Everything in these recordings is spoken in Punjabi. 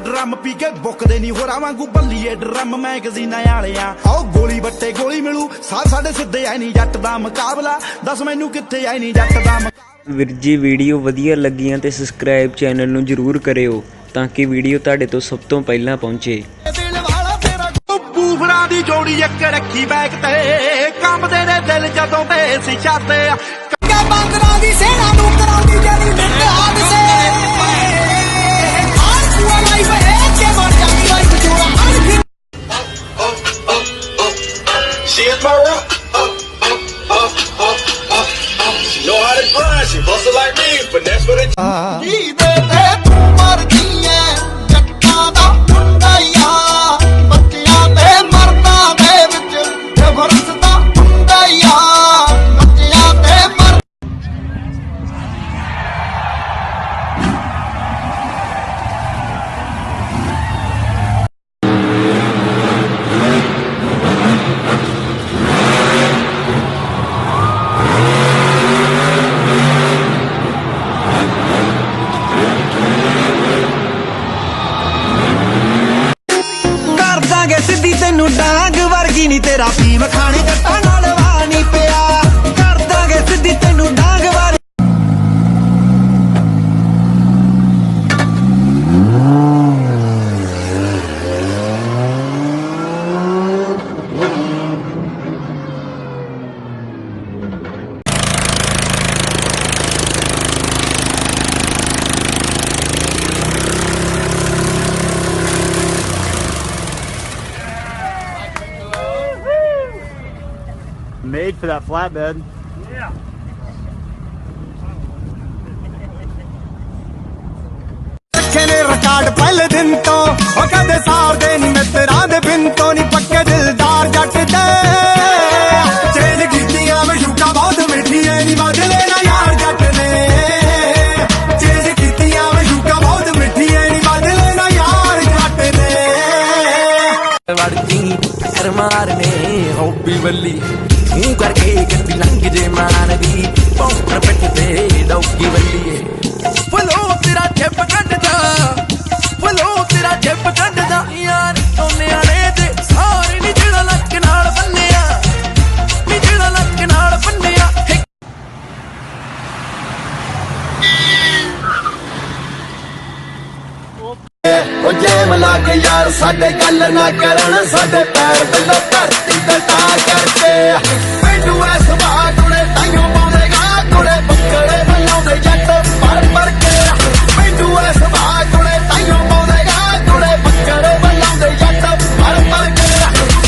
ड्रम पी के बुकदे नहीं होरा वांगू बल्लीए ड्रम मैगजीना वालियां आओ गोली बट्टे गोली मिलू साढ़े सीधे आई नहीं जट दा मुकाबला दस मैनू कित्थे आई नहीं जट दा। ਵੀਰ ਜੀ ਵੀਡੀਓ ਵਧੀਆ ਲੱਗੀਆਂ ਤੇ ਸਬਸਕ੍ਰਾਈਬ ਚੈਨਲ ਨੂੰ ਜ਼ਰੂਰ ਕਰਿਓ ਤਾਂ ਕਿ ਵੀਡੀਓ ਤੁਹਾਡੇ ਤੋਂ ਸਭ ਤੋਂ ਪਹਿਲਾਂ ਪਹੁੰਚੇ। ਬੂਫਰਾਂ ਦੀ ਜੋੜੀ ਇੱਕ ਰੱਖੀ ਬੈਕ ਤੇ ਕੰਬਦੇ ਦੇ ਦਿਲ ਜਦੋਂ ਤੇ ਸ਼ੀਸ਼ਾ ਤੇ ਬਾਂਗਰਾਂ ਦੀ ਸੇਨਾ ਨੂੰ ਕਰਾਉਂਦੀ ਜਿਹੜੀ ਮਿੰਟ ਹਾਦਸੇ She is my rock. She know how to grind. She hustle like me, but that's what it. ਕੀ ਦੇ ਤੇ ਤੂੰ ਮਰਦੀ ਐ ਜੱਟਾਂ ਦਾ ਮੁੰਡਾ ਯਾ ਬੱਚਿਆਂ ਤੇ ਮਰਦਾਂ ਦੇ ਵਿੱਚ ਜ਼ਬਰਦਸਤ ਦਾ ਮੁੰਡਾ ਯਾ ਬੱਚਿਆਂ ਤੇ ਮਰ सिद्धी तेनू डांग वर्गी नी तेरा भीम खाने जट्टा नाल वाह नी पिया कर दांगे सिद्धी तेनू डांग वर्गी। Made for that flatbed. ने रिकॉर्ड पहले दिन तो कदे सार दे नी मित्रा दे बिन तो नी पक्के दिलदार जट दे चेल कीतियां मशूका बहुत मिठियां नी बदले ना यार जट ने चेल कीतियां मशूका बहुत मिठियां नी बदले ना यार जट ने वड़ती कर मारने हॉबी बल्ली हूं करके गंदी लंग जे मान दी पौकर पिट ते डौकी बल्ली फलो तेरा ठेप कटदा फलो तेरा ठेप कटदा यार ओने आले ते सारे नी जेड़ा लक नाल बन्निया नी जेड़ा लक नाल बन्निया ओ जैम लाग यार साडे गल ना करन साडे पैर थल्ले धरती ते टा करके पेंडू ऐ सुभा कुड़े ताइयों पावेगा कुड़े पकड़े बल्लाउंदे जट पर के पेंडू ऐ सुभा कुड़े ताइयों पावेगा कुड़े पकड़े बल्लाउंदे जट पर के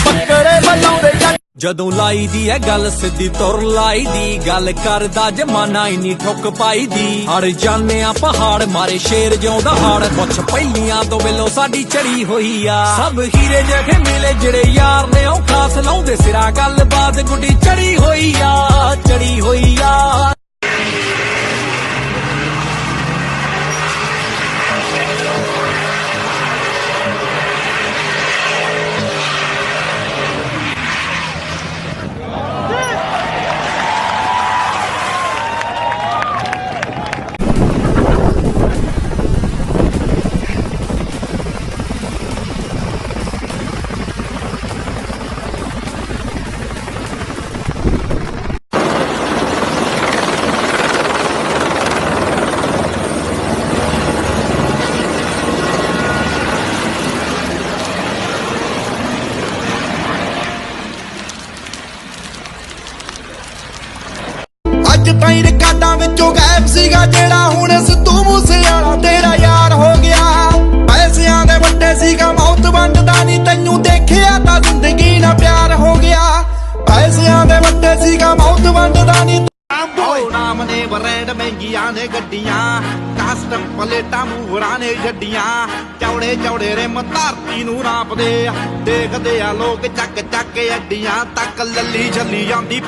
पकड़े बल्लाउंदे जट। ਜਦੋਂ ਲਾਈ ਦੀ ਐ ਗੱਲ ਸਿੱਧੀ ਤੁਰ ਲਾਈ ਦੀ ਗੱਲ ਕਰਦਾ ਜਮਾਨਾ ਇਨੀ ਠੁੱਕ ਪਾਈ ਦੀ ਹੜ ਜਾਂਦੇ ਆ ਪਹਾੜ ਮਾਰੇ ਸ਼ੇਰ ਜਿਉਂਦਾ ਹਾੜ ਪੁੱਛ ਪਹਿਲੀਆਂ ਤੋਂ ਬਿੱਲੋ ਸਾਡੀ ਚੜੀ ਹੋਈ ਆ ਸਭ ਹੀਰੇ ਜਿਹੇ ਮਿਲੇ ਜਿਹੜੇ ਯਾਰ ਨੇ ਉਹ ਖਾਸ ਲਾਉਂਦੇ ਸਿਰਾ ਗੱਲਬਾਤ ਗੁੱਡੀ ਚੜੀ ਹੋਈ ਆ ਚੜੀ ਹੋਈ ਆ। ਤਾਈਂ ਰਿਕਾਰਡਾਂ ਵਿੱਚੋਂ ਗਾਇਬ ਸੀਗਾ ਜਿਹੜਾ ਹੁਣ ਸਿੱਧੂ ਮੂਸੇਵਾਲਾ ਤੇਰਾ ਯਾਰ ਹੋ ਗਿਆ ਪੈਸਿਆਂ ਦੇ ਵੱਡੇ ਸੀਗਾ ਮੌਤ ਵੰਡਦਾ ਨਹੀਂ ਤੈਨੂੰ ਦੇਖਿਆ ਤਾਂ ਜ਼ਿੰਦਗੀ ਨਾਲ ਪਿਆਰ ਹੋ ਗਿਆ ਪੈਸਿਆਂ ਦੇ ਵੱਡੇ ਸੀਗਾ ਮੌਤ ਵੰਡਦਾ ਨਹੀਂ ਨਾਮ ਨੇ ਬਰੈਂਡ ਮਹਿੰਗੀਆਂ ਨੇ ਗੱਡੀਆਂ ਕਸਟਮ ਪਲੇਟਾਂ ਮੂਹਰਾਂ ਨੇ ਛੱਡੀਆਂ ਚੌੜੇ ਚੌੜੇ ਰਿਮ ਧਰਤੀ ਨੂੰ ਨਾਪਦੇ ਦੇਖਦੇ ਆ ਲੋਕ ਚੱਕ ਚੱਕ ਅੱਡੀਆਂ ਤੱਕ ਲੱਲੀ ਛੱਲੀ ਜਾਂਦੀ।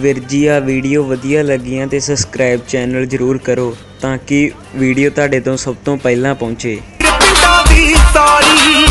ਵੀਰ ਜੀ ਆ ਵੀਡੀਓ ਵਧੀਆ ਲੱਗੀਆਂ ਤੇ ਸਬਸਕ੍ਰਾਈਬ ਚੈਨਲ ਜ਼ਰੂਰ ਕਰੋ ਤਾਂ ਕਿ ਵੀਡੀਓ ਤੁਹਾਡੇ ਤੋਂ ਸਭ ਤੋਂ ਪਹਿਲਾਂ ਪਹੁੰਚੇ। ਪਿੰਡਾਂ ਦੀ ਸਾਰੀ